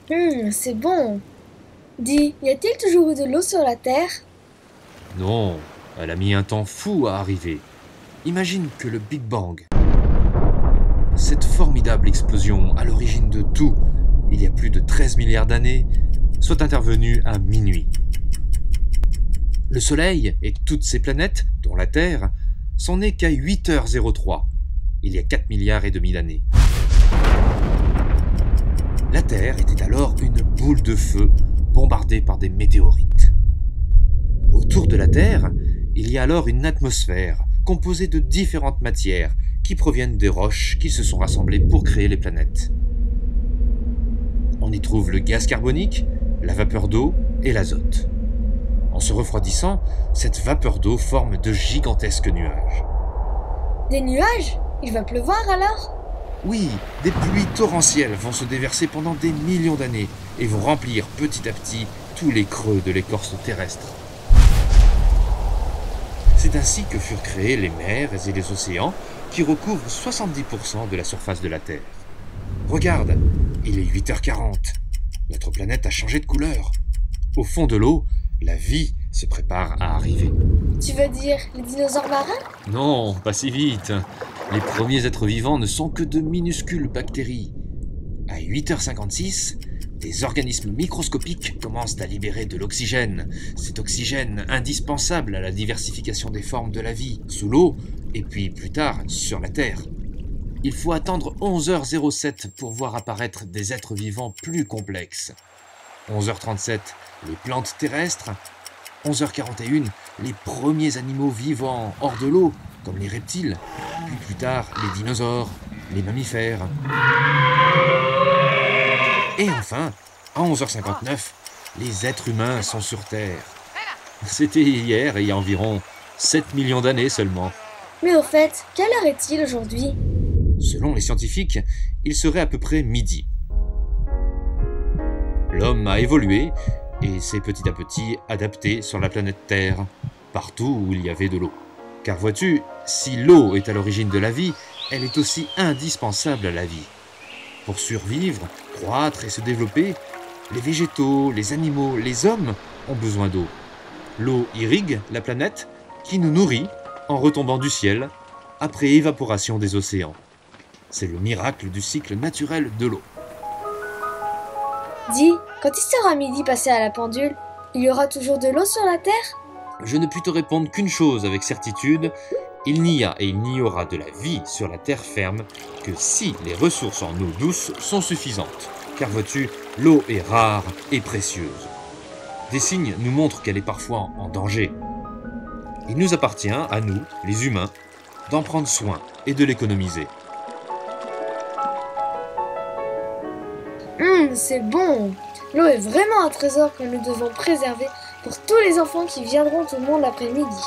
C'est bon. Dis, y a-t-il toujours eu de l'eau sur la Terre? Non, elle a mis un temps fou à arriver. Imagine que le Big Bang, cette formidable explosion à l'origine de tout, il y a plus de 13 milliards d'années, soit intervenue à minuit. Le Soleil et toutes ses planètes, dont la Terre, sont nées qu'à 8h03, il y a 4 milliards et demi d'années. La Terre était alors une boule de feu bombardée par des météorites. Autour de la Terre, il y a alors une atmosphère composée de différentes matières qui proviennent des roches qui se sont rassemblées pour créer les planètes. On y trouve le gaz carbonique, la vapeur d'eau et l'azote. En se refroidissant, cette vapeur d'eau forme de gigantesques nuages. Des nuages? Il va pleuvoir alors? Oui, des pluies torrentielles vont se déverser pendant des millions d'années et vont remplir petit à petit tous les creux de l'écorce terrestre. C'est ainsi que furent créés les mers et les océans qui recouvrent 70% de la surface de la Terre. Regarde, il est 8h40. Notre planète a changé de couleur. Au fond de l'eau, la vie se prépare à arriver. Tu veux dire les dinosaures marins? Non, pas si vite. Les premiers êtres vivants ne sont que de minuscules bactéries. À 8h56, des organismes microscopiques commencent à libérer de l'oxygène. Cet oxygène indispensable à la diversification des formes de la vie, sous l'eau, et puis plus tard sur la Terre. Il faut attendre 11h07 pour voir apparaître des êtres vivants plus complexes. 11h37, les plantes terrestres. 11h41, les premiers animaux vivants hors de l'eau, comme les reptiles. Puis plus tard, les dinosaures, les mammifères. Et enfin, à 11h59, les êtres humains sont sur Terre. C'était hier, il y a environ 7 millions d'années seulement. Mais au fait, quelle heure est-il aujourd'hui? Selon les scientifiques, il serait à peu près midi. L'homme a évolué et s'est petit à petit adapté sur la planète Terre, partout où il y avait de l'eau. Car vois-tu, si l'eau est à l'origine de la vie, elle est aussi indispensable à la vie. Pour survivre, croître et se développer, les végétaux, les animaux, les hommes ont besoin d'eau. L'eau irrigue la planète qui nous nourrit en retombant du ciel après évaporation des océans. C'est le miracle du cycle naturel de l'eau. Dis, quand il sera midi passé à la pendule, il y aura toujours de l'eau sur la Terre? Je ne puis te répondre qu'une chose avec certitude, il n'y a et il n'y aura de la vie sur la terre ferme que si les ressources en eau douce sont suffisantes. Car vois-tu, l'eau est rare et précieuse. Des signes nous montrent qu'elle est parfois en danger. Il nous appartient, à nous, les humains, d'en prendre soin et de l'économiser. C'est bon. L'eau est vraiment un trésor que nous devons préserver pour tous les enfants qui viendront au monde l'après-midi.